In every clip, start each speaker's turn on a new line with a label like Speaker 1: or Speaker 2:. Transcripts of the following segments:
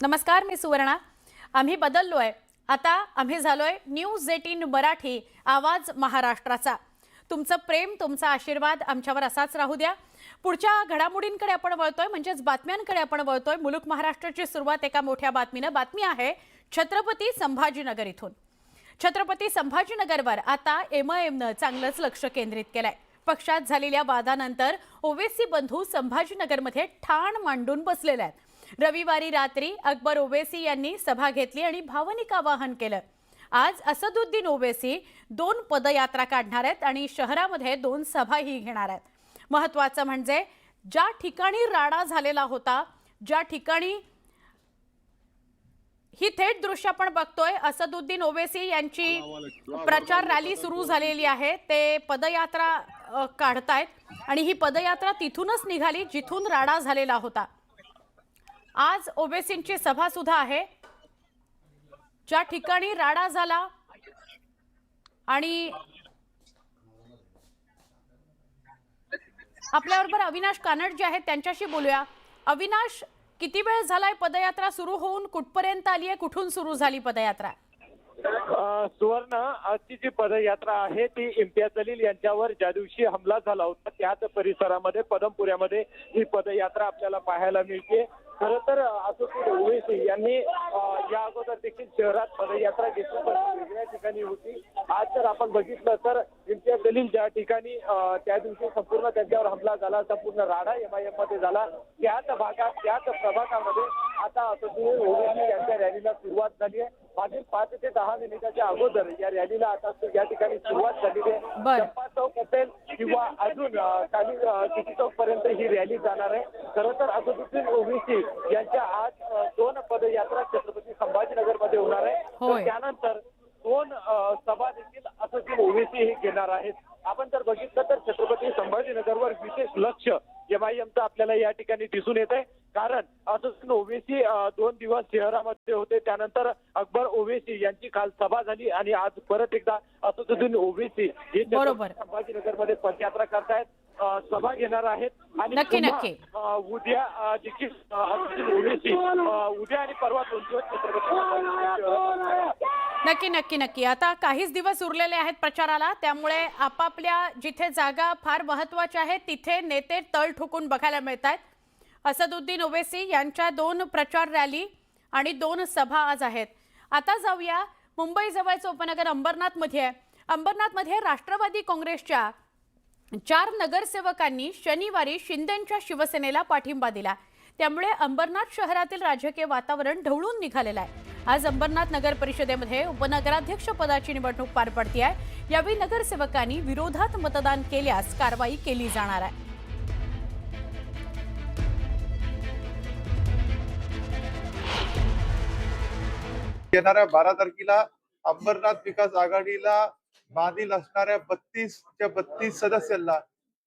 Speaker 1: नमस्कार, मी सुवर्णा। आम्ही बदललोय। आता आम्ही झालोय न्यूज 18 मराठी, आवाज महाराष्ट्राचा। तुमचं प्रेम, तुमचा आशीर्वाद आमच्यावर असाच राहू द्या। पुढच्या घडामोडींकडे आपण वळतोय, म्हणजेच बातम्यांकडे आपण वळतोय। मुलुक महाराष्ट्राची सुरुवात एका मोठ्या बातमीने। बातमी आहे छत्रपती संभाजीनगर इथून। छत्रपती संभाजीनगरवर आता एमआयएमनं चांगलंच लक्ष केंद्रित केलंय। पक्षात झालेल्या वादानंतर ओवेसी बंधू संभाजीनगरमध्ये ठाण मांडून बसलेले आहेत। रविवारी रात्री अकबर ओवेसी यांनी सभा घेतली आणि भावनिक आवाहन केलं। आज असदुद्दीन ओवेसी 2 पदयात्रा काढणार आहेत आणि शहरामध्ये 2 सभाही घेणार आहेत। महत्त्वाचं म्हणजे ज्या ठिकाणी राडा झालेला होता, ज्या ठिकाणी ही थेट दृश्य आपण बघतोय, असदुद्दीन ओवेसी यांची प्रचार रॅली सुरू झालेली आहे। ते पदयात्रा काढतायत आणि ही पदयात्रा तिथूनच निघाली जिथून राडा झालेला होता। आज ओवेसींची सभा सुद्धा आहे, ज्या ठिकाणी राडा झाला। आणि आपल्याबरोबर अविनाश कानड जे आहेत त्यांच्याशी बोलूया। अविनाश, किती वेळ झालाय पदयात्रा सुरू होऊन, कुठपर्यंत आली आहे, कुठून सुरू झाली पदयात्रा?
Speaker 2: सुवर्ण, आजची जी पदयात्रा आहे ती इम्तियाज जलील यांच्यावर ज्या दिवशी हमला झाला होता त्याच परिसरामध्ये पदमपुऱ्यामध्ये ही पदयात्रा आपल्याला पाहायला मिळते। खरं तर असदुद्दीन ओवेसी यांनी या अगोदर देखील शहरात पदयात्रा घेतली, पण वेगळ्या ठिकाणी होती। आज जर आपण बघितलं तर इम्तियाज जलील ज्या ठिकाणी त्या दिवशी संपूर्ण त्यांच्यावर हमला झाला, संपूर्ण राडा एमआयएम मध्ये झाला, त्याच भागात त्याच प्रभागामध्ये आता असदुद्दीन ओवेसी यांच्या रॅलीला सुरुवात झाली आहे। मागील 5 ते 10 मिनिटाच्या अगोदर या रॅलीला आता या ठिकाणी सुरुवात झालेली आहे। चंपा चौक असेल किंवा अजून खाली सिटी चौक पर्यंत ही रॅली जाणार आहे। खरं तर असदुद्दीन ओवेसी यांच्या आज 2 पदयात्रा छत्रपती संभाजीनगर मध्ये होणार आहे। त्यानंतर 2 सभा देखील असदुद्दीन ओवेसी हे घेणार आहेत। आपण जर बघितलं तर छत्रपती संभाजीनगरवर विशेष लक्ष एमआयएमचं आपल्याला या ठिकाणी दिसून येत आहे। कारण असदुद्दीन ओवेसी 2 दिवस शहरामध्ये होते, त्यानंतर अकबर ओवेसी यांची काल सभा झाली आणि आज परत एकदा असदुद्दीन ओवेसी हे संभाजीनगरमध्ये पदयात्रा करतायत, सभा घेणार आहेत। आणि उद्या देखील असदुद्दीन ओवेसी उद्या आणि परवा 2 दिवस छत्रपती
Speaker 1: नक्की आता काहीच दिवस उरलेले आहेत प्रचाराला, त्यामुळे आपापल्या जिथे जागा फार महत्त्वाच्या आहेत तिथे नेते तळ ठोकून बघायला मिळतात। असदुद्दीन ओवेसी यांच्या 2 प्रचार रॅली आणि 2 सभा आज आहेत। आता जाऊया मुंबई जवळचं उपनगर अंबरनाथमध्ये आहे। अंबरनाथमध्ये राष्ट्रवादी काँग्रेसच्या 4 नगरसेवकांनी शनिवारी शिंदेंच्या शिवसेनेला पाठिंबा दिला। त्यामुळे अंबरनाथ शहरातील राजकीय वातावरण ढवळून निघालेलं आहे। आज अंबरनाथ नगर परिषदेमध्ये उपनगराध्यक्ष पदाची निवडणूक पार पडते आहे। यावेळी नगरसेवकांनी विरोधात मतदान केल्यास कारवाई केली जाणार आहे।
Speaker 3: येणाऱ्या 12 तारखेला अंबरनाथ विकास आघाडीला बांधील असणाऱ्या 32 सदस्यांना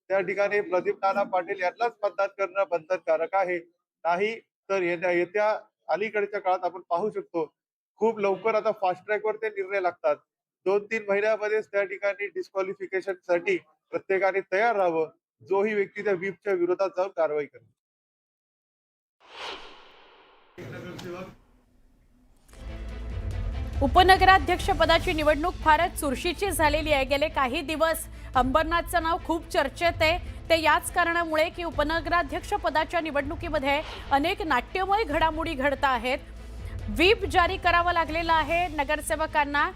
Speaker 3: त्या ठिकाणी प्रदीप नाना पाटील यांनाच मतदान करणं बंधनकारक आहे। नाही तर येत्या अलीकडच्या काळात आपण पाहू शकतो खूप लवकर आता फास्ट ट्रॅकवर ते निर्णय लागतात। 2-3 महिन्यामध्येच त्या ठिकाणी डिस्क्वालिफिकेशन साठी प्रत्येकाने तयार राहावं, जोही व्यक्ती त्या व्हीपच्या विरोधात जाऊन कारवाई करेल।
Speaker 1: उपनगराध्यक्ष पदाची निवडणूक फारच चुरशीची झालेली आहे। गेले काही दिवस अंबरनाथचं नाव खूप चर्चेत आहे। ते याच कारणामुळे की उपनगराध्यक्ष पदाच्या निवडणुकीमध्ये अनेक नाट्यमय घडामोडी घडत आहेत। व्हीप जारी करावा लागलेला आहे नगरसेवकांना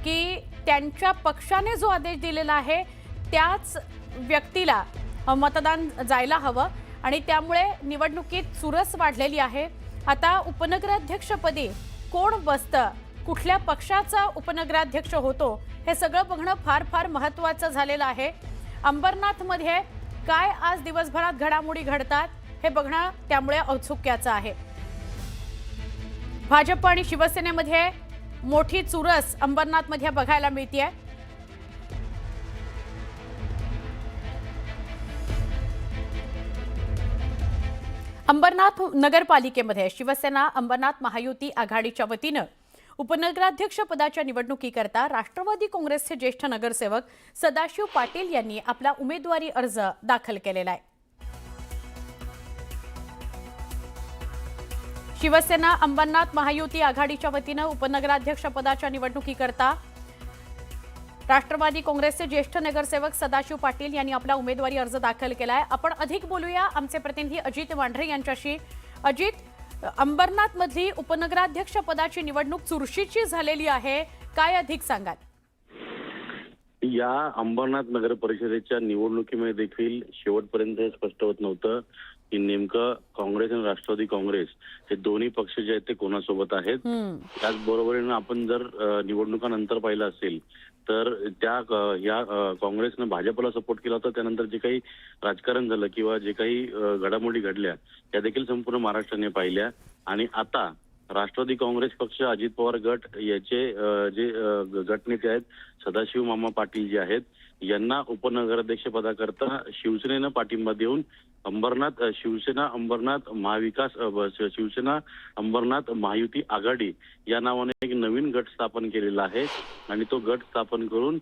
Speaker 1: की त्यांच्या पक्षाने जो आदेश दिलेला आहे त्याच व्यक्तीला मतदान जायला हवं आणि त्यामुळे निवडणुकीत चुरस वाढलेली आहे। आता उपनगराध्यक्षपदी कोण बसतं, कुठल्या पक्षाचा उपनगराध्यक्ष होतो, हे सगळं बघणं फार महत्त्वाचं झालेलं आहे। अंबरनाथमध्ये काय आज दिवसभरात घडामोडी घडतात हे बघणं त्यामुळे औत्सुक्याचं आहे। भाजप आणि शिवसेनेमध्ये मोठी चुरस अंबरनाथमध्ये बघायला मिळतेय। अंबरनाथ नगरपालिकेमध्ये शिवसेना अंबरनाथ महायुती आघाडीच्या वतीनं उपनगराध्यक्ष पदाच्या निवडणुकीकरता राष्ट्रवादी काँग्रेसचे ज्येष्ठ नगरसेवक सदाशिव पाटील यांनी आपला उमेदवारी अर्ज दाखल केलेला आहे। शिवसेना अंबरनाथ महायुती आघाडीच्या वतीनं उपनगराध्यक्ष पदाच्या निवडणुकीकरता राष्ट्रवादी काँग्रेसचे ज्येष्ठ नगरसेवक सदाशिव पाटील यांनी आपला उमेदवारी अर्ज दाखल केलाय. आपण अधिक बोलूया आमचे प्रतिनिधी अजित वांढरे यांच्याशी. अजित, अंबरनाथ मधली उपनगराध्यक्ष पदाची निवडणूक चुरशीची झालेली आहे, काय अधिक सांगाल?
Speaker 4: या अंबरनाथ नगर परिषदेच्या निवडणुकीमध्ये देखील शेवटपर्यंत हे स्पष्ट होत नव्हतं की नेमकं काँग्रेस आणि राष्ट्रवादी काँग्रेस हे दोन्ही पक्ष जे आहेत ते कोणासोबत आहेत. त्याचबरोबरीनं आपण जर निवडणुकानंतर पाहिलं असेल तर या काँग्रेसनं भाजपला सपोर्ट केला होता. त्यानंतर जे काही राजकारण झालं किंवा जे काही घडामोडी घडल्या त्या देखील संपूर्ण महाराष्ट्राने पाहिल्या. आणि आता राष्ट्रवादी काँग्रेस पक्ष, अजित पवार गट याचे जे गटनेते आहेत सदाशिव मामा पाटील जे आहेत यांना उपनगराध्यक्ष पदाकरता शिवसेनेनं पाठिंबा देऊन शिवसेना अंबरनाथ महाविकास शिवसेना अंबरनाथ महायुती आघाडी या नावाने एक नवीन गट स्थापन केलेला आहे. आणि तो गट स्थापन करून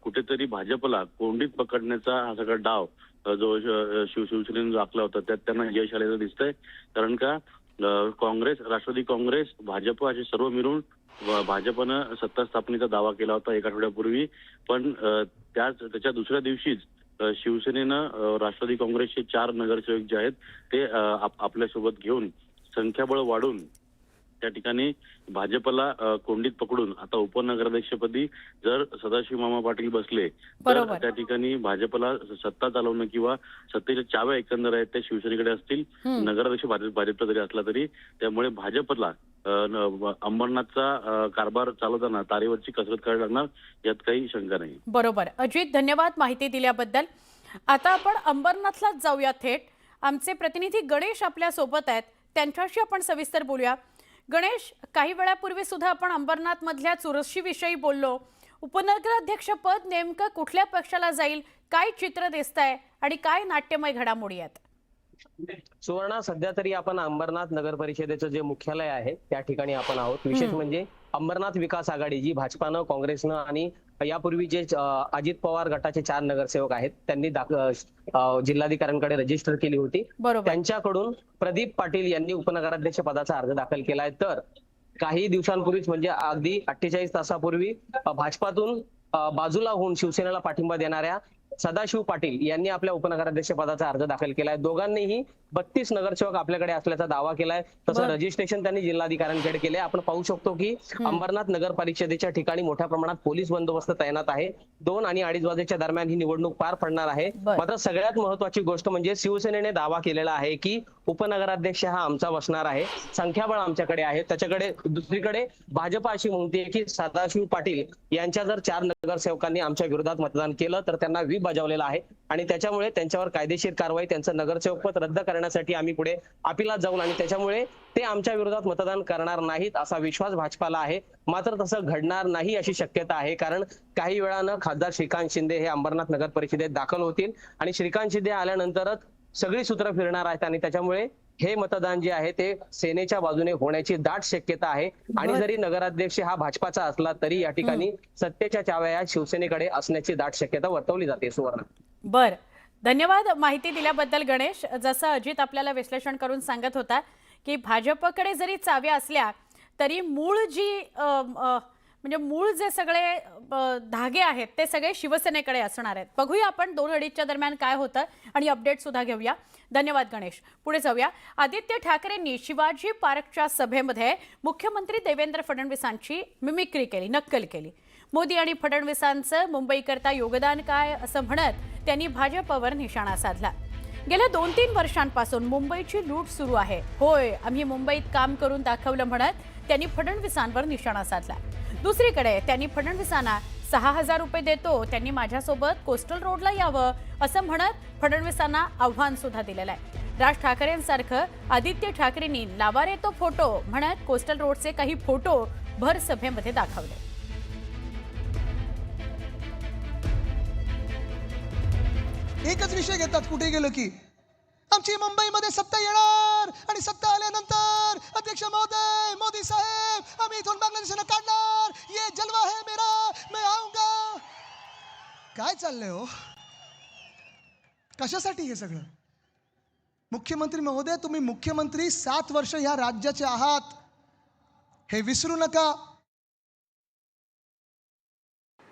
Speaker 4: कुठेतरी भाजपला कोंडीत पकडण्याचा हा सगळा डाव जो शिवसेनेने जो आखला होता त्यात त्यांना यश आलेलं दिसतंय. कारण का काँग्रेस, राष्ट्रवादी काँग्रेस, भाजप असे सर्व मिळून भाजपनं सत्ता स्थापनेचा दावा केला होता एक आठवड्यापूर्वी. पण त्याच्या दुसऱ्या दिवशीच शिवसेनेनं राष्ट्रवादी काँग्रेसचे 4 नगरसेवक जे आहेत ते आपल्यासोबत घेऊन संख्याबळ वाढून त्या ठिकाणी भाजपला कोंडीत पकडून आता उपनगराध्यक्षपदी जर सदाशिव मामा पाटील बसले तर त्या ठिकाणी भाजपला सत्ता चालवणं किंवा सत्तेच्या चाव्या एकंदर आहेत त्या शिवसेनेकडे असतील. नगराध्यक्ष भाजपचा जरी असला तरी त्यामुळे भाजपला अंबरनाथचा कारभार चालवताना तारेवरची कसरत करायला लागणार यात काही शंका नाही.
Speaker 1: बरोबर अजित, धन्यवाद माहिती दिल्याबद्दल. आता आपण अंबरनाथलाच जाऊया थेट. आमचे प्रतिनिधी गणेश आपल्या सोबत आहेत, त्यांच्याशी आपण सविस्तर बोलूया. गणेश, काही वेळापूर्वी सुद्धा आपण अंबरनाथ मधल्या चुरशीविषयी बोललो. उपनगराध्यक्षपद नेमकं कुठल्या पक्षाला जाईल, काय चित्र दिसतंय आणि काय नाट्यमय घडामोडी आहेत?
Speaker 5: सुवर्णा, सध्या तरी आपण अंबरनाथ नगर परिषदेचं जे मुख्यालय आहे त्या ठिकाणी आपण आहोत. विशेष म्हणजे अंबरनाथ विकास आघाडी जी भाजपानं, काँग्रेसनं आणि यापूर्वी जे अजित पवार गटाचे 4 नगरसेवक आहेत त्यांनी जिल्हाधिकाऱ्यांकडे रजिस्टर केली होती. त्यांच्याकडून प्रदीप पाटील यांनी उपनगराध्यक्ष पदाचा अर्ज दाखल केलाय. तर काही दिवसांपूर्वीच म्हणजे अगदी 48 तासापूर्वी भाजपातून बाजूला होऊन शिवसेनेला पाठिंबा देणाऱ्या सदाशिव पाटील यांनी आपल्या उपनगराध्यक्ष पदाचा अर्ज दाखल केलाय. दोघांनीही 32 नगरसेवक आपल्याकडे असल्याचा दावा केलाय. तसं रजिस्ट्रेशन त्यांनी जिल्हाधिकाऱ्यांकडे केले. आपण पाहू शकतो की अंबरनाथ नगर परिषदेच्या ठिकाणी मोठ्या प्रमाणात पोलीस बंदोबस्त तैनात आहे. 2 आणि 2:30 वाजेच्या दरम्यान ही निवडणूक पार पडणार आहे. मात्र सगळ्यात महत्वाची गोष्ट म्हणजे शिवसेनेने दावा केलेला आहे की उपनगराध्यक्ष हा आमचा बसणार आहे, संख्याबळ आमच्याकडे आहे. त्याच्याकडे दुसरीकडे भाजप अशी म्हणते की सदाशिव पाटील यांच्या जर 4 नगरसेवकांनी आमच्या विरोधात मतदान केलं तर त्यांना व्हीप बजावलेला आहे आणि त्याच्यामुळे त्यांच्यावर कायदेशीर कारवाई, त्यांचं नगरसेवकपद रद्द करण्यासाठी आम्ही पुढे अपिलात जाऊन आणि त्याच्यामुळे ते आमच्या विरोधात मतदान करणार नाहीत असा विश्वास भाजपाला आहे. मात्र तसं घडणार नाही अशी शक्यता आहे. कारण काही वेळानं खासदार श्रीकांत शिंदे हे अंबरनाथ नगर परिषदेत दाखल होतील आणि श्रीकांत शिंदे आल्यानंतरच सगळी सूत्र फिरणार आहेत आणि त्याच्यामुळे हे मतदान जे आहे ते सेनेच्या बाजूने होण्याची दाट शक्यता आहे. आणि जरी नगराध्यक्ष हा भाजपाचा असला तरी या ठिकाणी सत्तेच्या चाव्या शिवसेनेकडे असण्याची दाट शक्यता वर्तवली जाते. सुवर्ण,
Speaker 1: बर, धन्यवाद माहिती दिल्याबद्दल गणेश. जसं अजित आपल्याला विश्लेषण करून सांगत होता की भाजपकडे जरी चाव्या असल्या तरी मूळ जे सगळे धागे आहेत ते सगळे शिवसेनेकडे असणार आहेत. बघूया आपण 2:30च्या दरम्यान काय होतं आणि अपडेट सुद्धा घेऊया. धन्यवाद गणेश. पुढे जाऊया. आदित्य ठाकरेंनी शिवाजी पार्कच्या सभेमध्ये मुख्यमंत्री देवेंद्र फडणवीसांची मिमिक्री केली, नक्कल केली. मोदी आणि फडणवीसांचं मुंबईकरता योगदान काय असं म्हणत त्यांनी भाजपवर निशाणा साधला. गेल्या 2-3 वर्षांपासून मुंबईची लूट सुरू आहे. होय, आम्ही मुंबईत काम करून दाखवलं म्हणत त्यांनी फडणवीसांवर निशाणा साधला. दुसरीकडे त्यांनी फडणवीसांना 6,000 रुपये देतो, त्यांनी माझ्यासोबत कोस्टल रोडला यावं असं म्हणत फडणवीसांना आव्हान सुद्धा दिलेलं आहे. राज ठाकरेंसारखं आदित्य ठाकरेंनी लावा रे तो फोटो म्हणत कोस्टल रोडचे काही फोटो भर सभेमध्ये दाखवले.
Speaker 6: एकच विषय घेतात कुठे गेलो की आमची मुंबईमध्ये सत्ता येणार आणि सत्ता आल्यानंतर अध्यक्ष महोदय, मोदी साहेब, आम्ही इथून बांगलादेशाला काढणार, ये जलवा है मेरा, मैं आऊंगा. काय चाललंय हो? कशासाठी हे सगळं? मुख्यमंत्री महोदय, तुम्ही मुख्यमंत्री 7 वर्ष ह्या राज्याचे आहात, हे विसरू नका.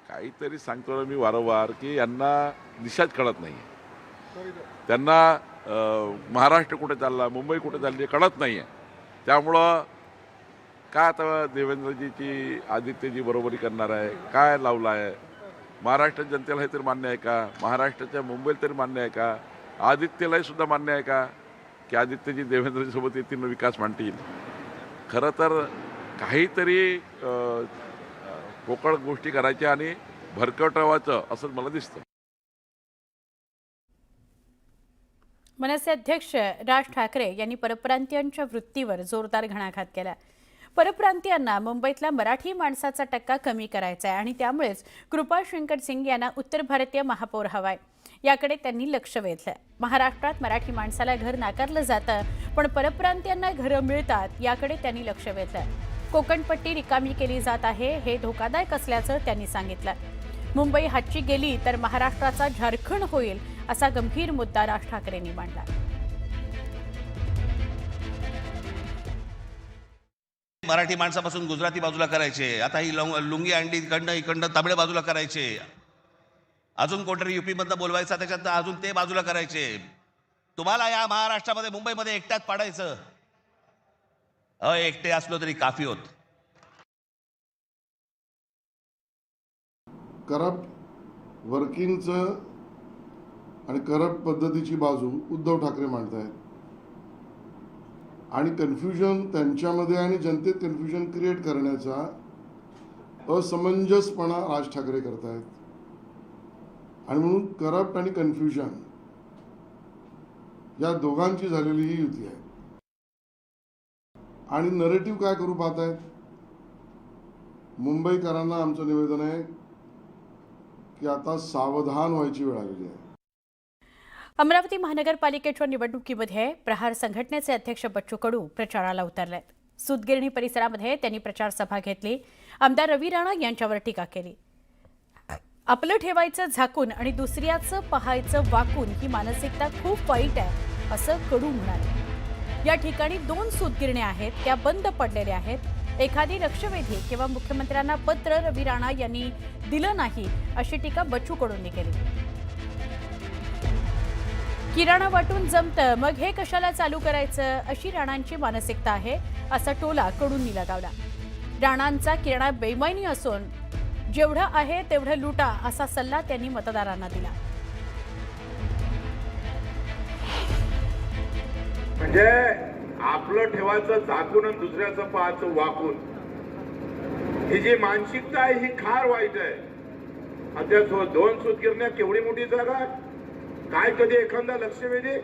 Speaker 7: काहीतरी सांगतो ना मी वारंवार की यांना दिशाच कळत नाही. त्यांना महाराष्ट्र कुठे चालला, मुंबई कुठे चालली कळत नाही आहे. त्यामुळं काय आता देवेंद्रजीची आदित्यजी बरोबरी करणार आहे, काय लावलं आहे? महाराष्ट्र जनतेला हे तरी मान्य आहे का? महाराष्ट्राच्या मुंबईला तरी मान्य आहे का? आदित्यलाही सुद्धा मान्य आहे का की आदित्यजी देवेंद्रजीसोबत येतील, विकास मांडतील? खरं तर काहीतरी पोकळ गोष्टी करायच्या आणि भरकटवायचं असं मला दिसतं.
Speaker 1: मनसे अध्यक्ष राज ठाकरे यांनी परप्रांतीयांच्या वृत्तीवर जोरदार घणाघात केला. परप्रांतीयांना मुंबईतला मराठी माणसाचा टक्का कमी करायचा आहे आणि त्यामुळेच कृपाल शंकर सिंग यांना उत्तर भारतीय महापौर हवाय, याकडे त्यांनी लक्ष वेधलं. महाराष्ट्रात मराठी माणसाला घर नाकारलं जातं, पण परप्रांतीयांना घरं मिळतात, याकडे त्यांनी लक्ष वेधलं. कोकणपट्टी रिकामी केली जात आहे, हे धोकादायक असल्याचं त्यांनी सांगितलं. मुंबई हातची गेली तर महाराष्ट्राचा झारखंड होईल, असा गंभीर मुद्दा राज ठाकरेंनी मांडला.
Speaker 8: मराठी माणसापासून गुजराती बाजूला करायचे, आता ही लुंगी अंडी इकडनं तामिळ बाजूला करायचे, अजून कोणतरी युपी मधनं बोलवायचा त्याच्यात अजून ते बाजूला करायचे. तुम्हाला या महाराष्ट्रामध्ये मुंबईमध्ये एकट्यात पाडायचं. एकटे असलो तरी काफी होत.
Speaker 9: करप्ट वर्किंगचं आणि करप्ट पद्धतीची बाजू उद्धव ठाकरे मांडतायत आणि कन्फ्युजन त्यांच्यामध्ये आणि जनतेत कन्फ्युजन क्रिएट करण्याचा असमंजसपणा राज ठाकरे करतायत. आणि म्हणून करप्ट आणि कन्फ्युजन या दोघांची झालेली ही युती आहे. आणि नरेटिव्ह काय करू पाहतायत? मुंबईकरांना आमचं निवेदन आहे की आता सावधान व्हायची वेळ आलेली आहे.
Speaker 1: अमरावती महानगरपालिकेच्या निवडणुकीमध्ये प्रहार संघटनेचे अध्यक्ष बच्चू कडू प्रचाराला उतरलेत. सूतगिरणी परिसरामध्ये त्यांनी प्रचार सभा घेतली. आमदार रवी राणा यांच्यावर टीका केली. आपलं ठेवायचं झाकून आणि दुसऱ्याचं पाहायचं वाकून ही मानसिकता खूप वाईट आहे, असं कडू म्हणाले. या ठिकाणी 2 सूतगिरण्या आहेत, त्या बंद पडलेल्या आहेत. एखादी लक्षवेधी किंवा मुख्यमंत्र्यांना पत्र रवी राणा यांनी दिलं नाही, अशी टीका बच्चू कडूंनी केली. किराणा वाटून जमतं, मग हे कशाला चालू करायचं, अशी राणांची मानसिकता आहे, असा टोला कडूंनी लगावला. राणांचा किराणा बेईमानी असून जेवढं आहे तेवढं लुटा, असा सल्ला त्यांनी मतदारांना दिला.
Speaker 10: म्हणजे आपलं ठेवायचं झाकून आणि दुसऱ्याचं पाहायचं वाकून, ही जी मानसिकता आहे ही फार वाईट आहे. आता 2 सूतगिरण्या केवढी मोठी जागा, काय कधी एखादा लक्षवेधी,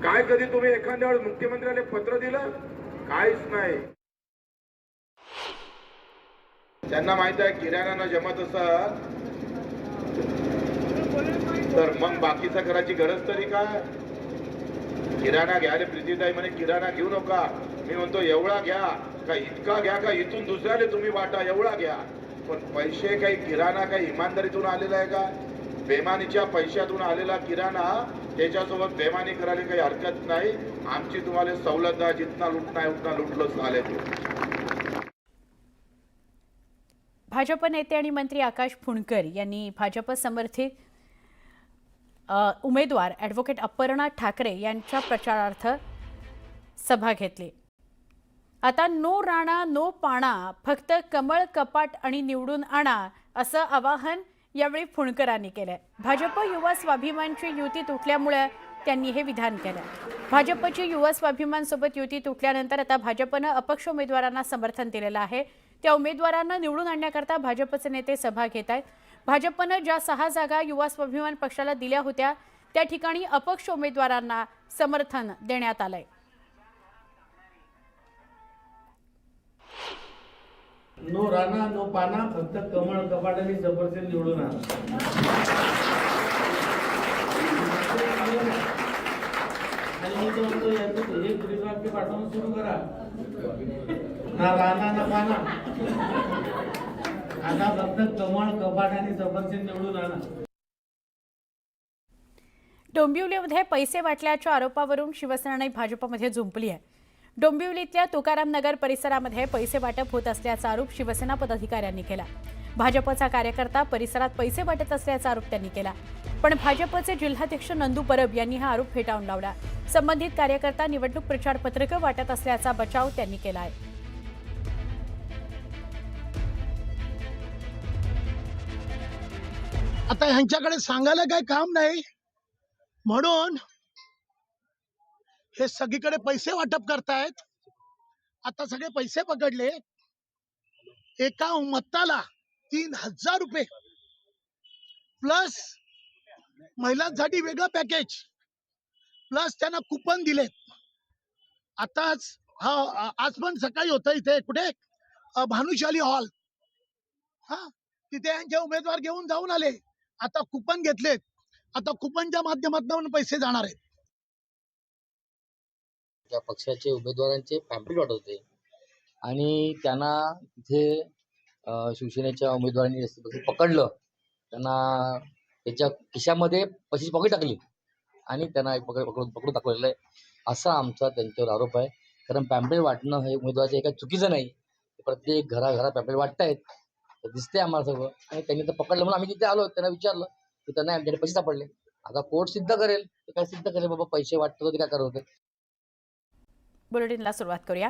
Speaker 10: काय कधी तुम्ही एखाद्यावर मुख्यमंत्र्याने पत्र दिलं, काहीच नाही. त्यांना माहित आहे किराणा जमत असत तर मग बाकीचा करायची गरज तरी काय. किराणा घ्यायला प्रीतीताई म्हणे किराणा घेऊ नका, मी म्हणतो एवढा घ्या का इतका घ्या का इथून दुसऱ्याला तुम्ही वाटा, एवढा घ्या. पण पैसे काही किराणा काही इमानदारीतून आलेला आहे का? बेमानीच्या पैशातून आलेला किराणा, त्याच्यासोबत बेमानी करायला काही हरकत नाही. आमची तुम्हाला सवलत आहे, जितना लुटना है उतना लुटलं झाले.
Speaker 1: भाजप नेते आणि मंत्री आकाश फुंडकर यांनी भाजप समर्थित उमेदवार ॲडव्होकेट अपर्णा ठाकरे यांच्या प्रचारार्थ सभा घेतली. आता नो राणा नो पाणा, फक्त कमळ कपाट आणि निवडून आणा, असं आवाहन यावेळी फुंडकरांनी केलंय. भाजप युवा स्वाभिमानची युती तुटल्यामुळे त्यांनी हे विधान केलं. भाजपची युवा स्वाभिमानसोबत युती तुटल्यानंतर आता भाजपनं अपक्ष उमेदवारांना समर्थन दिलेलं आहे. त्या उमेदवारांना निवडून आणण्याकरता भाजपचे नेते सभा घेत आहेत. भाजपनं ज्या 6 जागा युवा स्वाभिमान पक्षाला दिल्या होत्या त्या ठिकाणी अपक्ष उमेदवारांना समर्थन देण्यात आलंय.
Speaker 11: नो राणा नो पाना, फक्त कमळ कपाट आणि जबरदस्त निवडून आणा. आणि मी तो म्हणतो याचं एक ब्रीफवाक्य पाठवून सुरू करा. ना राणा ना पाना, आता फक्त कमळ कपाट आणि जबरदस्त निवडून आणा.
Speaker 1: डोंबिवलीमध्ये पैसे वाटल्याच्या आरोपावरून शिवसेना आणि भाजपमध्ये जुंपली आहे. डोंबिवलीतल्या तुकाराम नगर परिसरामध्ये पैसे वाटप होत असल्याचा आरोप शिवसेना पदाधिकाऱ्यांनी केला. भाजपचा कार्यकर्ता परिसरात पैसे वाटत असल्याचा आरोप त्यांनी केला. पण भाजपचे जिल्हाध्यक्ष नंदू परब यांनी हा आरोप फेटाळून लावला. संबंधित कार्यकर्ता निवडणूक प्रचार पत्रकं वाटत असल्याचा बचाव त्यांनी केला आहे.
Speaker 6: आता ह्यांच्याकडे सांगायला काही काम नाही म्हणून हे सगळीकडे पैसे वाटप करतायत. आता सगळे पैसे पकडले. एका मताला 3000 रुपये प्लस महिलांसाठी वेगळं पॅकेज प्लस त्यांना कुपन दिलेत. आज पण सकाळी होतं इथे कुठे भानुशाली हॉल तिथे यांचे उमेदवार घेऊन जाऊन आले. आता कुपन घेतलेत. आता कुपनच्या माध्यमातून पैसे जाणार आहेत.
Speaker 12: त्या पक्षाचे उमेदवारांचे पॅम्पलेट वाटत होते आणि त्यांना तिथे शिवसेनेच्या उमेदवारांनी पकडलं. त्यांना त्याच्या खिशामध्ये पैशाची पॉकेट टाकली आणि त्यांना पकडून दाखवलेलं आहे असा आमचा त्यांच्यावर आरोप आहे. कारण पॅम्पलेट वाटणं हे उमेदवाराचं काही चुकीचं नाही. प्रत्येक घराघरात पॅम्पलेट वाटतायत दिसते आम्हाला सगळं. आणि त्यांनी तर पकडलं म्हणून आम्ही तिथे आलो. त्यांना विचारलं की त्यांना आमच्याकडे पैसे सापडले. आता कोर्ट सिद्ध करेल. ते काय सिद्ध करेल बाबा पैसे वाटत होते काय करत होते.
Speaker 1: बुलेटिनला सुरुवात करूया.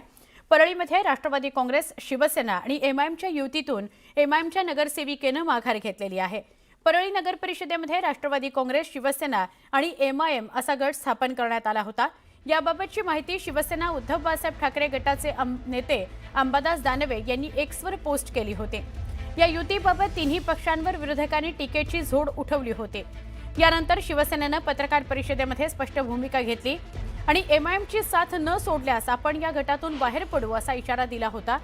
Speaker 1: परळीमध्ये राष्ट्रवादी काँग्रेस, शिवसेना आणि एमआयएमच्या युतीतून एमआयएमच्या नगरसेविकेनं माघार घेतलेली आहे. परळी नगर परिषदेमध्ये राष्ट्रवादी काँग्रेस, शिवसेना आणि एमआयएम असा गट स्थापन करण्यात आला होता. याबाबतची माहिती शिवसेना उद्धव बाळासाहेब ठाकरे गटाचे नेते अंबादास दानवे यांनी एक्सवर पोस्ट केली होती. या युतीबाबत तिन्ही पक्षांवर विरोधकांनी टीकेची झोड उठवली होती. यानंतर शिवसेनेनं पत्रकार परिषदेमध्ये स्पष्ट भूमिका घेतली आणि एमआयएमची साथ न सोडल्यास आपण या गटातून बाहेर पडू असा इशारा दिला होता.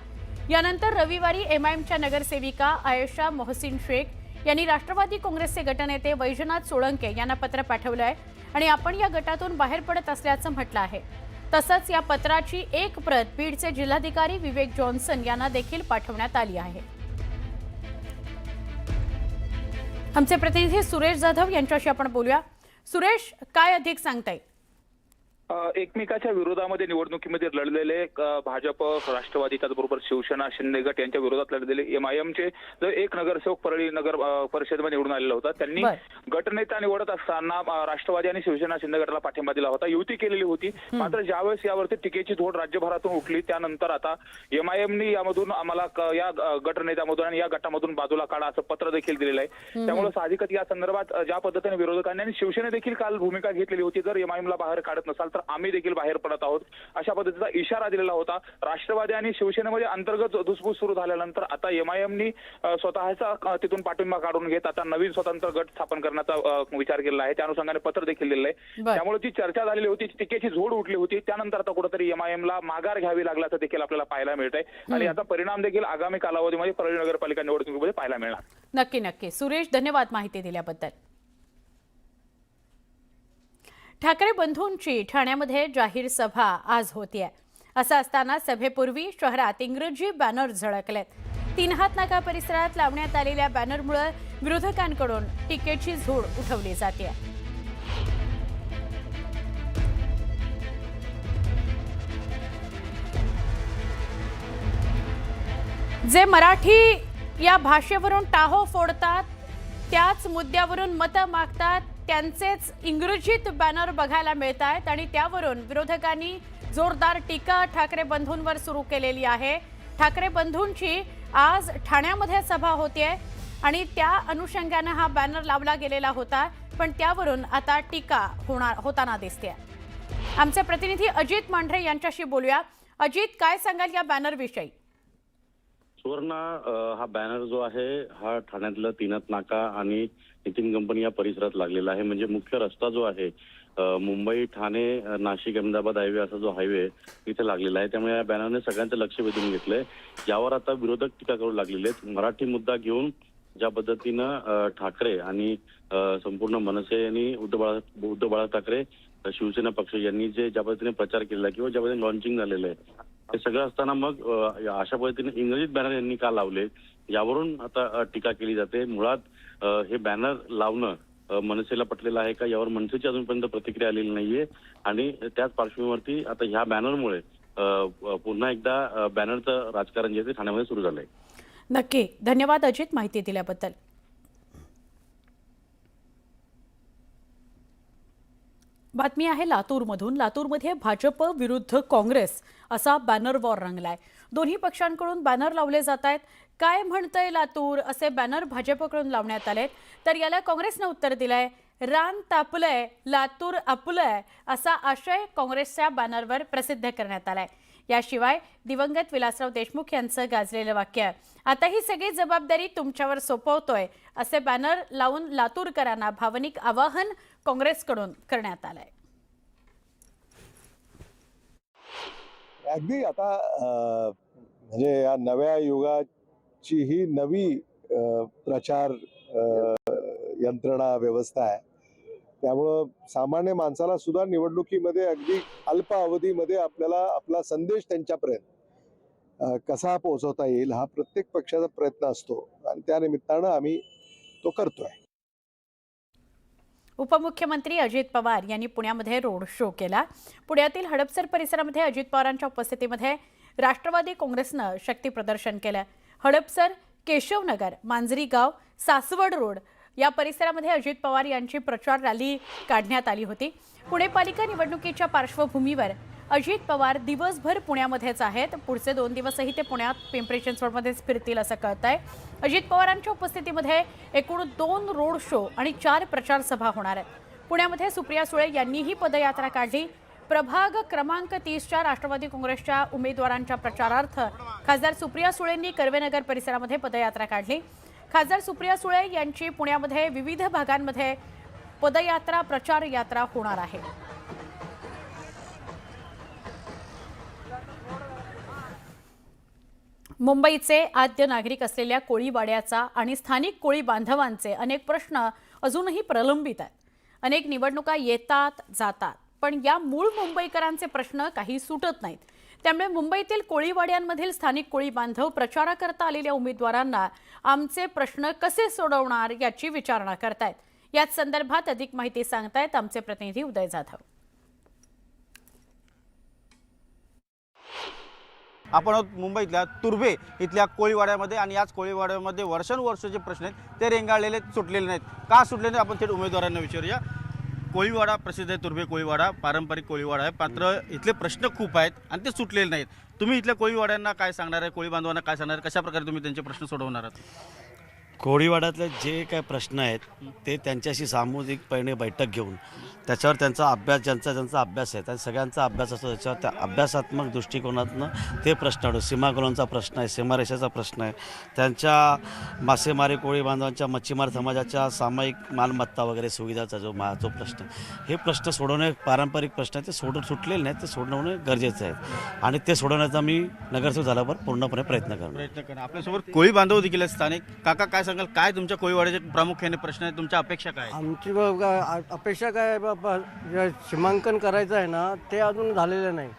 Speaker 1: यानंतर रविवारी एमआयएमच्या नगरसेविका आयशा मोहसिन शेख यांनी राष्ट्रवादी काँग्रेसचे गटनेते वैजनाथ सोळंके यांना पत्र पाठवलं आहे आणि आपण या गटातून बाहेर पडत असल्याचं म्हटलं आहे. तसंच या पत्राची एक प्रत बीडचे जिल्हाधिकारी विवेक जॉन्सन यांना देखील पाठवण्यात आली आहे. आमचे प्रतिनिधी सुरेश जाधव यांच्याशी आपण बोलूया. सुरेश, काय अधिक सांगता येईल?
Speaker 13: एकमेकाच्या विरोधामध्ये निवडणुकीमध्ये लढलेले भाजप, राष्ट्रवादी, त्याचबरोबर शिवसेना, शिंदे गट यांच्या विरोधात लढलेले एमआयएमचे जो एक नगरसेवक परळी नगर परिषदेमध्ये निवडून आलेला होता. त्यांनी गटनेता निवडत असताना राष्ट्रवादी आणि शिवसेना, शिंदे गटाला पाठिंबा दिला होता. युती केलेली होती. मात्र ज्यावेळेस यावरती टीकेची झोड राज्यभरातून उठली त्यानंतर आता एमआयएमनी यामधून आम्हाला या गटनेत्यामधून आणि या गटामधून बाजूला काढा असं पत्र देखील दिलेलं आहे. त्यामुळे साहजिकच या संदर्भात ज्या पद्धतीने विरोधकांनी आणि शिवसेने देखील काल भूमिका घेतलेली होती, जर एमआयएमला बाहेर काढत नसाल तर आम्ही देखील बाहेर पडत आहोत अशा पद्धतीचा इशारा दिलेला होता. राष्ट्रवादी आणि शिवसेनेमध्ये अंतर्गत धुसफूस सुरू झाल्यानंतर आता एमआयएमनी स्वतःचा तिथून पाठिंबा काढून घेत आता नवीन स्वतंत्र गट स्थापन करण्याचा विचार केला आहे. त्या अनुषंगाने पत्र देखील दिलेलं आहे. त्यामुळे जी चर्चा झालेली होती, टीकेची झोड उठली होती, त्यानंतर आता कुठेतरी एमआयएमला माघार घ्यावी लागल्याचं देखील आपल्याला पाहायला मिळत आहे आणि याचा परिणाम देखील आगामी कालावधीमध्ये परळी नगरपालिका निवडणुकीमध्ये पाहायला मिळणार.
Speaker 1: नक्की नक्की. सुरेश, धन्यवाद माहिती दिल्याबद्दल. ठाकरे बंधूंची ठाण्यामध्ये जाहीर सभा आज होतीये. असं असताना सभेपूर्वी शहरात इंग्रजी बॅनर झळकलेत. 3 हात नाका परिसरात लावण्यात आलेल्या बॅनरमुळे विरोधकांकडून टीकेची झोड उठवली जाते. जे मराठी या भाषेवरून टाहो फोडतात, त्याच मुद्द्यावरून मतं मागतात, त्यांचेच इंग्रजीत बॅनर बघायला मिळत आहेत आणि त्यावरून विरोधकांनी जोरदार टीका ठाकरे बंधूंवर सुरू केलेली आहे. ठाकरे बंधूंची आज ठाण्यामध्ये सभा होतीये आणि त्या अनुषंगाने हा बॅनर लावला गेलेला होता, पण त्यावरून आता टीका होताना दिसते. आमचे प्रतिनिधी अजित मांढरे यांच्याशी बोलूया. अजित, काय सांगाल या बॅनर विषयी?
Speaker 4: सुवर्णा, हा बॅनर जो आहे हा ठाण्यातलं 3 हात नाका आणि नितीन कंपनी या परिसरात लागलेला आहे. म्हणजे मुख्य रस्ता जो आहे मुंबई, ठाणे, नाशिक, अहमदाबाद हायवे असा जो हायवे इथे लागलेला आहे. त्यामुळे या बॅनरने सगळ्यांचं लक्ष वेधून घेतलंय. यावर आता विरोधक टीका करू लागलेले आहेत. मराठी मुद्दा घेऊन ज्या पद्धतीनं ठाकरे आणि संपूर्ण मनसे यांनी उद्धव बाळासाहेब ठाकरे, शिवसेना पक्ष यांनी ज्या पद्धतीने प्रचार केलेला किंवा ज्या पद्धतीने लॉन्चिंग झालेलं आहे, हे सगळं असताना मग अशा पद्धतीने इंग्रजीत बॅनर यांनी का लावले यावरून आता टीका केली जाते. मुळात हे बॅनर लावणं मनसेला पटलेला आहे का, यावर मनसेची अजूनपर्यंत प्रतिक्रिया आलेली नाहीये. आणि त्याच पार्श्वभूमीवरती आता ह्या बॅनरमुळे पुन्हा एकदा बॅनरचं राजकारण जे आहे ते ठाण्यामध्ये सुरू झालंय.
Speaker 1: नक्की, धन्यवाद अजित माहिती दिल्याबद्दल. बातमी आहे लातूरमधून. लातूरमध्ये भाजप विरुद्ध काँग्रेस असा बॅनर वॉर रंगलाय. दोन्ही पक्षांकडून बॅनर लावले जात आहेत. काय म्हणतंय लातूर असे बॅनर भाजपकडून लावण्यात आलेत, तर याला काँग्रेसनं उत्तर दिलंय, रान तापलंय लातूर आपलंय असा आशय काँग्रेसच्या बॅनरवर प्रसिद्ध करण्यात आलाय. याशिवाय दिवंगत विलासराव देशमुख यांचं गाजलेलं वाक्य आहे, आता ही सगळी जबाबदारी तुमच्यावर सोपवतोय असे बॅनर लावून लातूरकरांना भावनिक आवाहन काँग्रेसकडून करण्यात आलंय.
Speaker 14: अगदी आता म्हणजे या नव्या युगाची ही नवी प्रचार यंत्रणा व्यवस्था आहे. त्यामुळं सामान्य माणसाला सुद्धा निवडणुकीमध्ये अगदी अल्प अवधीमध्ये आपल्याला आपला संदेश त्यांच्यापर्यंत कसा पोहोचवता येईल हा प्रत्येक पक्षाचा प्रयत्न असतो आणि त्या निमित्तानं आम्ही तो करतोय.
Speaker 1: उपमुख्यमंत्री अजित पवार यांनी पुण्यामध्ये रोड शो केला. पुण्यातील हडपसर परिसरामध्ये अजित पवारांच्या उपस्थितीमध्ये राष्ट्रवादी काँग्रेसनं शक्ती प्रदर्शन केलं. हडपसर, केशवनगर, मांजरी गाव, सासवड रोड या परिसरामध्ये अजित पवार यांची प्रचार रॅली काढण्यात आली होती. पुणे पालिका निवडणुकीच्या पार्श्वभूमीवर अजित पवार दिवसभर पुण्यामध्येच आहेत. पुढचे 2 दिवसही ते पुण्यात पिंपरी चिंचवडमध्येच फिरतील असं कळतंय. अजित पवारांच्या उपस्थितीमध्ये एकूण 2 रोड शो आणि 4 प्रचार सभा होणार आहेत. पुण्यामध्ये सुप्रिया सुळे यांनीही पदयात्रा काढली. प्रभाग क्रमांक 30च्या राष्ट्रवादी काँग्रेसच्या उमेदवारांच्या प्रचारार्थ खासदार सुप्रिया सुळेंनी कर्वेनगर परिसरामध्ये पदयात्रा काढली. खासदार सुप्रिया सुळे यांची पुण्यामध्ये विविध भागांमध्ये पदयात्रा प्रचार यात्रा होणार आहे. मुंबईचे आद्य नागरिक असलेल्या कोळीवाड्याचा आणि स्थानिक कोळी बांधवांचे अनेक प्रश्न अजूनही प्रलंबित आहेत. अनेक निवडणुका येतात जातात, पण या मूळ मुंबईकरांचे प्रश्न काही सुटत नाहीत. त्यामुळे मुंबईतील कोळीवाड्यांमधील स्थानिक कोळी बांधव प्रचाराकरता आलेल्या उमेदवारांना आमचे प्रश्न कसे सोडवणार याची विचारणा करतायत. याच संदर्भात अधिक माहिती सांगतायत आमचे प्रतिनिधी उदय जाधव.
Speaker 15: आपण मुंबईतल्या तुर्भे इथल्या कोळीवाड्यामध्ये आणि याच कोळीवाड्यामध्ये वर्षानुवर्षाचे प्रश्न आहेत ते रेंगाळलेले सुटलेले नाहीत. का सुटले नाहीत आपण थेट उमेदवारांना विचारूया. कोळीवाडा प्रसिद्ध आहे, तुर्भे कोळीवाडा पारंपरिक कोळीवाडा आहे, मात्र इथले प्रश्न खूप आहेत आणि ते सुटलेले नाहीत. तुम्ही इथल्या कोळीवाड्यांना काय सांगणार आहे, कोळी बांधवांना काय सांगणार आहे, कशा प्रकारे तुम्ही त्यांचे प्रश्न सोडवणार आहात?
Speaker 16: कोळीवाड्यातले जे काय प्रश्न आहेत ते त्यांच्याशी सामूहिकपणे बैठक घेऊन त्याच्यावर त्यांचा अभ्यास ज्यांचा अभ्यास आहे त्या सगळ्यांचा अभ्यास असतो. त्याच्यावर त्या अभ्यासात्मक दृष्टिकोनातनं ते प्रश्न आढळून सीमागोलांचा प्रश्न आहे, सीमारेषेचा प्रश्न आहे, त्यांच्या मासेमारी कोळी बांधवांच्या मच्छीमार समाजाच्या सामायिक मालमत्ता वगैरे सुविधाचा जो प्रश्न हे प्रश्न सोडवणे पारंपरिक प्रश्न आहे, ते सुटलेले नाहीत, ते सोडवणे गरजेचं आहे आणि ते सोडवण्याचा मी नगरसेवक झाल्यावर पूर्णपणे प्रयत्न करणार.
Speaker 15: आपल्यासोबत कोळी बांधव देखील आहेत स्थानिक. काका काय सांगाल, काय तुमच्या कोळीवाड्याचे प्रामुख्याने प्रश्न आहेत, तुमच्या अपेक्षा काय?
Speaker 17: आमची अपेक्षा काय बाबा, जे सीमांकन करायचं आहे ना ते अजून झालेलं नाही.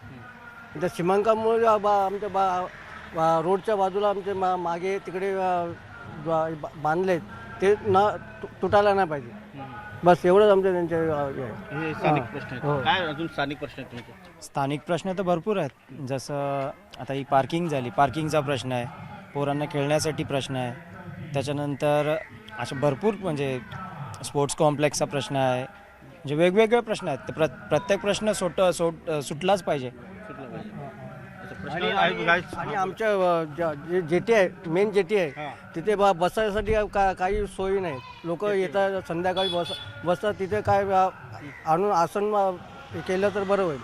Speaker 17: त्या सीमांकनामुळे आमच्या रोडच्या बाजूला आमचे मागे तिकडे बांधलेत ते न तुटायला नाही पाहिजे. बस एवढंच आमच्या त्यांचे
Speaker 15: स्थानिक प्रश्न आहेत. काय अजून स्थानिक प्रश्न आहेत तुमचे?
Speaker 18: स्थानिक प्रश्न तर भरपूर आहेत. जसं आता ही पार्किंग झाली, पार्किंगचा प्रश्न आहे, पोरांना खेळण्यासाठी प्रश्न आहे, त्याच्यानंतर असे भरपूर म्हणजे स्पोर्ट्स कॉम्प्लेक्सचा प्रश्न आहे, म्हणजे वेगवेगळे प्रश्न आहेत. ते प्रत्येक प्रश्न सुटलाच पाहिजे.
Speaker 17: आणि आमच्या जेटी आहे, मेन जेटी आहे, तिथे बसायसाठी काही सोयी नाही. लोक येतात संध्याकाळी बसतात तिथे, काय आणून आसन केलं तर बरं होईल.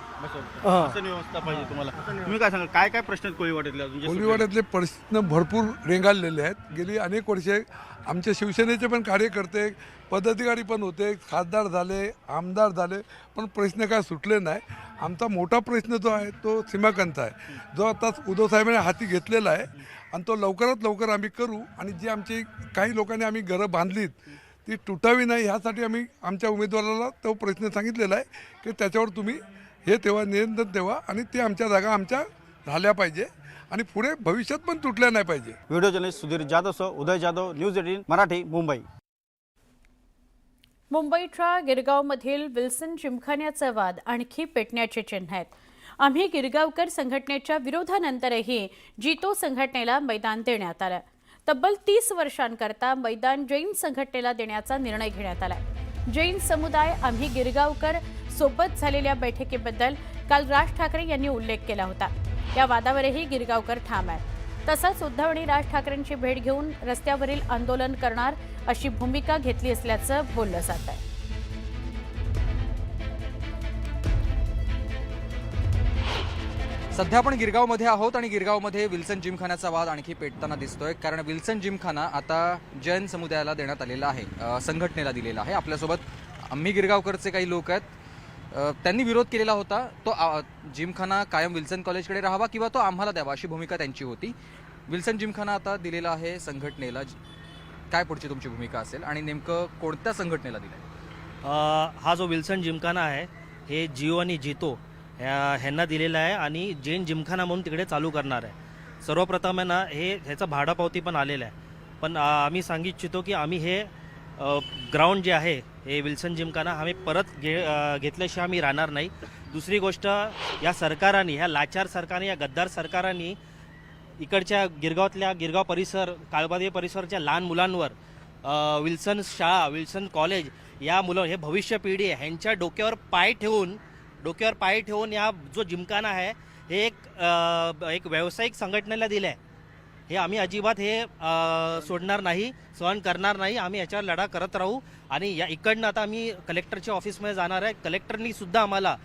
Speaker 15: व्यवस्था पाहिजे तुम्हाला. तुम्ही काय सांगाल, काय काय प्रश्न आहेत कोळीवाड्यातले?
Speaker 19: कोळीवाड्यातले प्रश्न भरपूर रेंगाळलेले आहेत. गेली अनेक वर्षे आमच्या शिवसेनेचे पण कार्यकर्ते पदाधिकारी पण होते, खासदार झाले, आमदार झाले, पण प्रश्न काय सुटले नाही. आमचा मोठा प्रश्न जो आहे तो सीमांकनचा आहे, जो आता उद्धव साहेबांनी हाती घेतलेला आहे आणि तो लवकरात लवकर आम्ही करू. आणि जी आमची काही लोकांनी आम्ही घरं बांधलीत ती तुटावी नाही ह्यासाठी आम्ही आमच्या उमेदवाराला तो प्रश्न सांगितलेला आहे की त्याच्यावर तुम्ही हे तेव्हा नियंत्रण ठेवा आणि ते आमच्या जागा आमच्या झाल्या पाहिजे आणि पुढे भविष्यात पण तुटल्या नाही पाहिजे.
Speaker 15: व्हिडिओ जर्नलिस्ट सुधीर जाधव, उदय जाधव, न्यूज 18 मराठी, मुंबई.
Speaker 1: मुंबईच्या गिरगावमधील विल्सन जिमखान्याचा वाद आणखी पेटण्याचे चिन्ह आहेत. आम्ही गिरगावकर संघटनेच्या विरोधानंतरही जीतो संघटनेला मैदान देण्यात आलं. तब्बल 30 वर्षांकरता मैदान जैन संघटनेला देण्याचा निर्णय घेण्यात आलाय. जैन समुदाय आम्ही गिरगावकर सोबत झालेल्या बैठकीबद्दल काल राज ठाकरे यांनी उल्लेख केला होता. या वादावरही गिरगावकर ठाम आहेत. तसंच उद्धव आणि राज ठाकरेंची भेट घेऊन रस्त्यावरील आंदोलन करणार अशी भूमिका घेतली असल्याचं बोललं जात आहे.
Speaker 20: सध्या आपण गिरगावमध्ये आहोत आणि गिरगावमध्ये विल्सन जिमखान्याचा वाद आणखी पेटताना दिसतोय. कारण विल्सन जिमखाना आता जैन समुदायाला देण्यात आलेला आहे, संघटनेला दिलेला आहे. आपल्यासोबत आम्ही गिरगावकरचे काही लोक आहेत. त्यांनी विरोध केलेला होता. तो जिमखाना कायम विल्सन कॉलेजकडे राहावा किंवा तो आम्हाला द्यावा अशी भूमिका त्यांची होती. विल्सन जिमखाना आता दिलेला आहे संघटनेला. काय पुढची तुमची भूमिका असेल आणि नेमकं कोणत्या संघटनेला दिलं?
Speaker 21: हा जो विल्सन जिमखाना आहे हे जिओ आणि जितो ह्यांना दिलेला आहे आणि जैन जिमखाना म्हणून तिकडे चालू करणार आहे. सर्वप्रथम आहे ना ह्याचं भाडापावती पण आलेलं आहे. पण आम्ही सांगू इच्छितो की आम्ही हे ग्राउंड जे आहे हे विल्सन जिमखाना आम्ही परत घेतल्याशिवाय आम्ही राहणार नाही. दुसरी गोष्ट, या सरकारांनी, ह्या लाचार सरकारने, या गद्दार सरकारांनी इकडच्या गिरगाव परिसर, काळबादेवी परिसरच्या लहान मुलांवर विल्सन शाळा, विल्सन कॉलेज, या मुलं, हे भविष्य पिढी आहे, ह्यांच्या डोक्यावर पाय ठेवून या जो जिमखाना आहे हे एक व्यावसायिक संघटनेला दिलं आहे. हे आम्ही अजिबात सोडणार नाही, सहन करणार नाही. आम्ही याच्यावर लढा करत राहू. आणि या इकडनं आता आम्ही कलेक्टरच्या ऑफिसमध्ये जाणार आहे. कलेक्टरनी सुद्धा आम्हाला,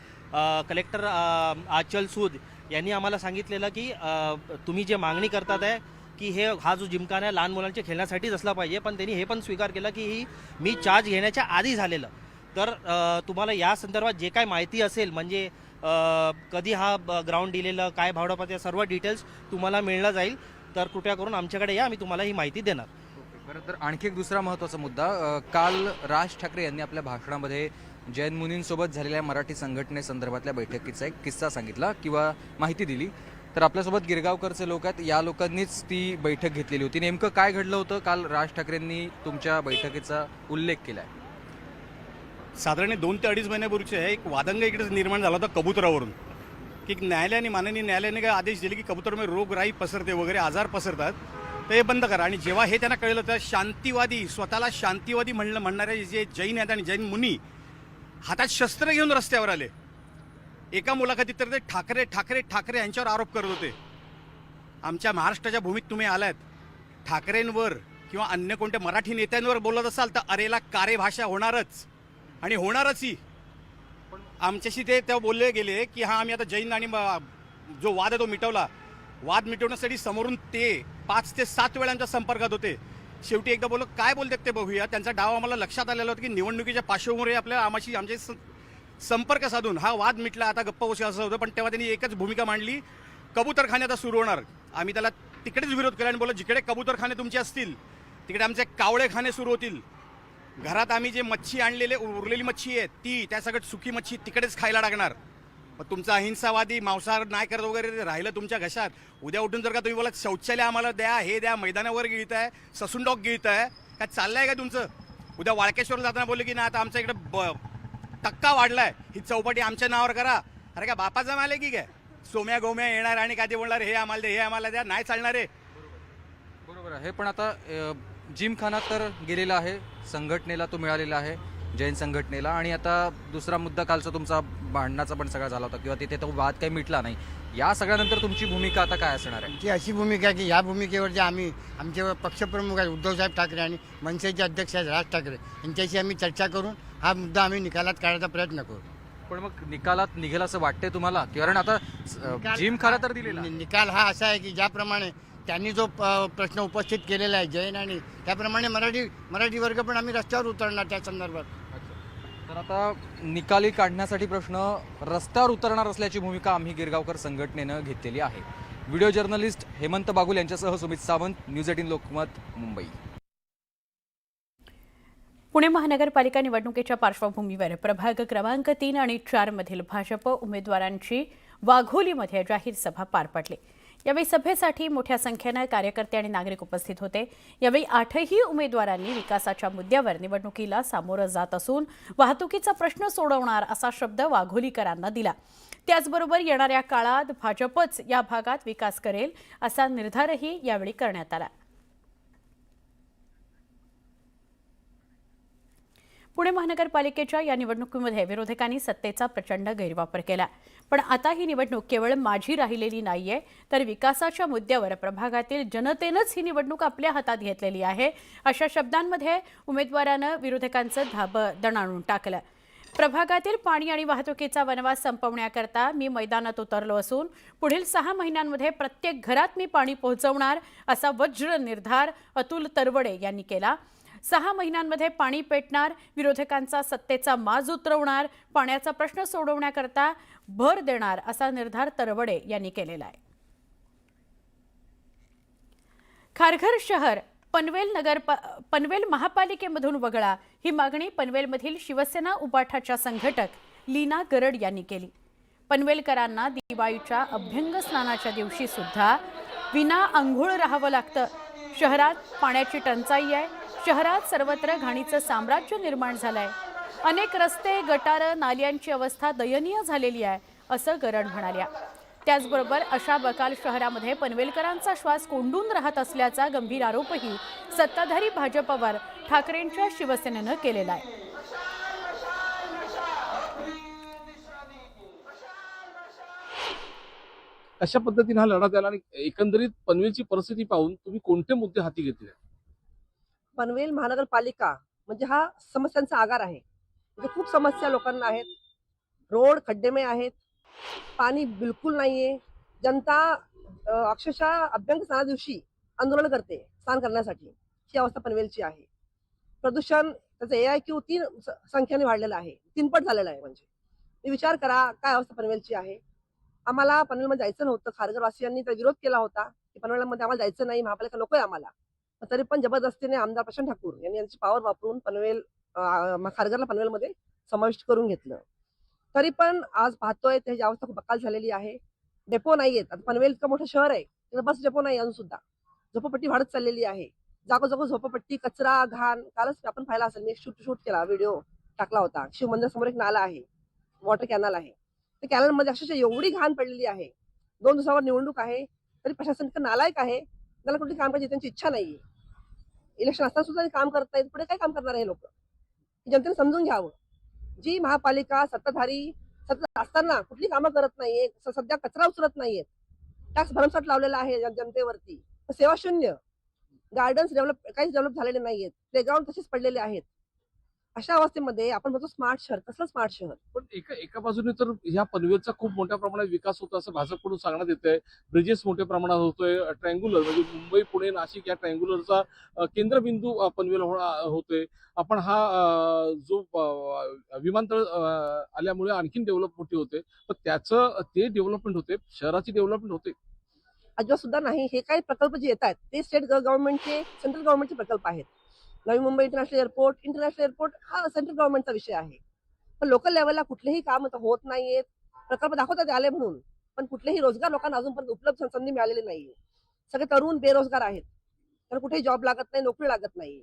Speaker 21: कलेक्टर आचल सूद यांनी आम्हाला सांगितलेलं की तुम्ही जे मागणी करतात आहे की हा जो जिमखाना आहे लहान मुलांच्या खेळण्यासाठीच असला पाहिजे, पण त्यांनी हे पण स्वीकार केलं की मी चार्ज घेण्याच्या आधी झालेलं. तर तुम्हाला या संदर्भात जे काय माहिती असेल, म्हणजे कधी हा ग्राउंड दिलेलं, काय भावडापात, सर्व डिटेल्स तुम्हाला मिळलं जाईल. तर कृपया करून आमच्याकडे या, आम्ही तुम्हाला ही माहिती देणार.
Speaker 20: बरं, तर आणखी एक दुसरा महत्त्वाचा मुद्दा, काल राज ठाकरे यांनी आपल्या भाषणामध्ये जैन मुनींसोबत झालेल्या मराठी संघटनेसंदर्भातल्या बैठकीचा एक किस्सा सांगितला किंवा माहिती दिली. तर आपल्यासोबत गिरगावकरचे लोक आहेत, या लोकांनीच ती बैठक घेतलेली होती. नेमकं काय घडलं होतं? काल राज ठाकरेंनी तुमच्या बैठकीचा उल्लेख केला आहे.
Speaker 15: साधारण 2 ते 2.5 महिन्यापूर्वीचे एक वादंग इकडे निर्माण झाला होता कबुतरावरून, की न्यायालयाने, माननीय न्यायालयाने काय आदेश दिले की कबुतरामध्ये रोगराई पसरते वगैरे, आजार पसरतात, तर हे बंद करा. आणि जेव्हा हे त्यांना कळलं तर शांतीवादी, स्वतःला शांतीवादी म्हणणारे जे जैन आहेत आणि जैन मुनी हातात शस्त्र घेऊन रस्त्यावर आले. एका मुलाखतीत तर ते ठाकरे ठाकरे ठाकरे यांच्यावर आरोप करत होते. आमच्या महाराष्ट्राच्या भूमीत तुम्ही आलात, ठाकरेंवर किंवा अन्य कोणत्या मराठी नेत्यांवर बोलत असाल तर अरेला कारे भाषा होणारच आणि होणारचही. आमच्याशी ते तेव्हा बोलले गेले की हा आम्ही आता जैन आणि जो वाद आहे तो मिटवला. वाद मिटवण्यासाठी समोरून ते 5 ते 7 वेळा आमच्या संपर्कात होते. शेवटी एकदा बोललो काय बोलतात ते बघूया. त्यांचा डाव आम्हाला लक्षात आलेला होता की निवडणुकीच्या पार्श्वभूमीवर आपल्याला आमचे संपर्क साधून हा वाद मिटला, आता गप्पा बसू असं होतं. पण तेव्हा त्यांनी एकच भूमिका मांडली, कबूतरखाने आता सुरू होणार. आम्ही त्याला तिकडेच विरोध केला आणि बोललो जिकडे कबूतरखाने तुमचे असतील तिकडे आमचे कावळेखाने सुरू होतील. घरात आम्ही जे मच्छी आणलेले, उरलेली मच्छी आहे ती, त्या सगळ्यात सुकी मच्छी तिकडेच खायला लागणार. मग तुमचा अहिंसावादी, मांसाहार नाही करत वगैरे राहिलं तुमच्या घशात. उद्या उठून जर का तुम्ही बोला शौचालय आम्हाला द्या, हे द्या, मैदानावर गिळताय, ससून डॉग गिळताय, काय चाललंय का तुमचं? उद्या वाळकेश्वर जाताना बोलले की नाही आता आमच्या इकडे टक्का वाढलाय, ही चौपाटी आमच्या नावावर करा. अरे काय बापाचा माल आहे की काय? सोम्या गोम्या येणार आणि काय ते बोलणार हे आम्हाला दे, हे आम्हाला द्या, नाही चालणार आहे.
Speaker 20: बरोबर आहे. पण आता जिमखाना तर गेलेला आहे, संघटनेला तो मिळालेला आहे, जैन संघटनेला. आणि आता दुसरा मुद्दा कालचा तुमचा भांडणाचा पण सगळा झाला होता किंवा तिथे तो वाद काही मिटला नाही. या सगळ्यानंतर तुमची भूमिका आता काय असणार आहे?
Speaker 22: आमची अशी भूमिका आहे की या भूमिकेवरती आम्ही, आमचे पक्षप्रमुख आहेत उद्धवसाहेब ठाकरे आणि मनसेचे अध्यक्ष आहेत राज ठाकरे, यांच्याशी आम्ही चर्चा करून हा मुद्दा आम्ही निकालात काढायचा प्रयत्न करू.
Speaker 20: पण मग निकालात निघेल असं वाटतंय तुम्हाला? कारण आता जिमखाना तर दिलेला
Speaker 22: निकाल हा असा आहे की ज्याप्रमाणे त्यांनी जो प्रश्न उपस्थित केलेला आहे जैन आणि त्याप्रमाणे मराठी वर्ग पण आम्ही रस्त्यावर उतरणार त्या संदर्भात.
Speaker 20: तर आता निकाली काढण्यासाठी प्रश्न रस्त्यावर उतरणार असल्याची भूमिका आम्ही गिरगावकर संघटनेनं घेतलेली आहे. व्हिडिओ जर्नलिस्ट हेमंत बागुल यांच्यासह सुमित सावंत, न्यूज 18 लोकमत, मुंबई.
Speaker 1: पुणे महानगरपालिका निवडणुकीच्या पार्श्वभूमीवर प्रभाग क्रमांक 3 आणि 4 मधील भाजप उमेदवारांची वाघोलीमध्ये जाहीर सभा पार पडली. यावेळी सभेसाठी मोठ्या संख्येनं कार्यकर्ते आणि नागरिक उपस्थित होते. यावेळी 8ही उमेदवारांनी विकासाच्या मुद्द्यावर निवडणुकीला सामोरं जात असून वाहतुकीचा प्रश्न सोडवणार असा शब्द वाघोलीकरांना दिला. त्याचबरोबर येणाऱ्या काळात भाजपच या भागात विकास करेल असा निर्धारही यावेळी करण्यात आला. पुणे महानगरपालिकेच्या या निवडणुकीमध्ये विरोधकांनी सत्तेचा प्रचंड गैरवापर केला. पण आता ही निवडणूक केवळ माझी राहिलेली नाहीये, तर विकासाच्या मुद्द्यावर प्रभागातील जनतेनंच ही निवडणूक आपल्या हातात घेतलेली आहे अशा शब्दांमध्ये उमेदवारानं विरोधकांचं धाबं दणाणून टाकलं. प्रभागातील पाणी आणि वाहतुकीचा वनवास संपवण्याकरता मी मैदानात उतरलो असून पुढील 6 महिन्यांमध्ये प्रत्येक घरात मी पाणी पोहोचवणार असा वज्र निर्धार अतुल तरवडे यांनी केला. 6 महिन्यांमध्ये पाणी पेटणार, विरोधकांचा सत्तेचा माज उतरवणार, पाण्याचा प्रश्न सोडवण्याकरता भर देणार असा निर्धार तरवडे यांनी केलेला आहे. खारघर शहर पनवेल महापालिकेमधून वगळा ही मागणी पनवेलमधील शिवसेना उबाठाच्या संघटक लीना गरड यांनी केली. पनवेलकरांना दिवाळीच्या अभ्यंग स्नानाच्या दिवशी सुद्धा विना अंघोळ राहावं लागतं. शहरात पाण्याची टंचाई आहे. शहरात सर्वत्र घाणीचं साम्राज्य निर्माण झालंय. अनेक रस्ते, गटारं, नाल्यांची अवस्था दयनीय झालेली आहे असं गरड म्हणाल्या. त्याचबरोबर अशा बकाल शहरामध्ये पनवेलकरांचा श्वास कोंडून राहत असल्याचा गंभीर आरोपही सत्ताधारी भाजपवर ठाकरेंच्या शिवसेनेनं केलेला आहे.
Speaker 2: अशा पद्धतीने हा लढा द्यायला आणि एकंदरीत पनवेलची परिस्थिती पाहून तुम्ही कोणते मुद्दे हाती घेतले?
Speaker 3: पनवेल महानगरपालिका म्हणजे हा समस्यांचा आगार आहे. म्हणजे खूप समस्या लोकांना आहेत. रोड खड्डेमय आहेत, पाणी बिलकुल नाहीये. जनता अक्षरशः अभ्यंग स्नाना दिवशी आंदोलन करते स्नान करण्यासाठी. ही अवस्था पनवेलची आहे. प्रदूषण त्याचं AIQ 3 संख्येने वाढलेलं आहे, 3 पट झालेलं आहे. म्हणजे मी विचार करा काय अवस्था पनवेलची आहे. आम्हाला पनवेलमध्ये जायचं नव्हतं. खारघरवासियांनी त्याचा विरोध केला होता की पनवेलमध्ये आम्हाला जायचं नाही, महापालिका नकोय आम्हाला. तरी पण जबरदस्तीने आमदार प्रशांत ठाकूर यांनी यांची पॉवर वापरून खारघरला पनवेलमध्ये समाविष्ट करून घेतलं. तरी पण आज पाहतोय त्याची अवस्था खूप बकाल झालेली आहे. डेपो नाहीयेत. आता पनवेल इतकं मोठं शहर आहे, तिथे बस डेपो नाही अजून सुद्धा. झोपडपट्टी वाढत चाललेली आहे. जागोजागो झोपडपट्टी, कचरा, घाण. कालच आपण पाहिला असेल, मी शूट केला, व्हिडिओ टाकला होता. शिव मंदिर समोर एक नाला आहे, वॉटर कॅनल आहे. त्या कॅनलमध्ये अक्षरशः एवढी घाण पडलेली आहे. 2 दिवसावर निवडणूक आहे तरी प्रशासन इतकं नालायक आहे, त्याला कुठे काम करायची त्यांची इच्छा नाहीये. इलेक्शन असताना सुद्धा काम करतायत, पुढे काय काम करणार हे लोक? जनतेने समजून घ्यावं. जी महापालिका सत्ताधारी सत्ता असताना कुठली कामं करत नाहीये, सध्या कचरा उचलत नाहीयेत, टॅक्स भरमसाठ लावलेला आहे जनतेवरती, सेवा शून्य, गार्डन्स काहीच डेव्हलप झालेले नाहीयेत, प्लेग्राऊंड तसेच पडलेले आहेत. अशा अवस्थेमध्ये आपण म्हणतो स्मार्ट शहर. कसलं स्मार्ट शहर?
Speaker 2: पण एका बाजूने तर ह्या पनवेलचा खूप मोठ्या प्रमाणात विकास होतो असं भाजपकडून सांगण्यात येतंय. ब्रिजेस मोठ्या प्रमाणात होतोय. ट्रायंग्युलर म्हणजे मुंबई, पुणे, नाशिक या ट्रायंग्युलरचा केंद्रबिंदू पनवेल होतोय. आपण हा जो विमानतळ आल्यामुळे आणखीन डेव्हलप मोठी होते, पण ते डेव्हलपमेंट होते, शहराची डेव्हलपमेंट होते
Speaker 3: अजिबात सुद्धा नाही. हे काही प्रकल्प जे येत आहेत ते स्टेट गव्हर्नमेंटचे, सेंट्रल गव्हर्नमेंटचे प्रकल्प आहेत. नवी मुंबई इंटरनॅशनल एअरपोर्ट हा सेंट्रल गव्हर्नमेंटचा विषय आहे. पण लोकल लेवलला कुठलेही काम होत नाहीयेत. प्रकल्प दाखवतात आले म्हणून, पण कुठलेही रोजगार लोकांना अजूनपर्यंत उपलब्ध संधी मिळालेली नाहीये. सगळे तरुण बेरोजगार आहेत, तर कुठेही जॉब लागत नाही, नोकरी लागत नाही.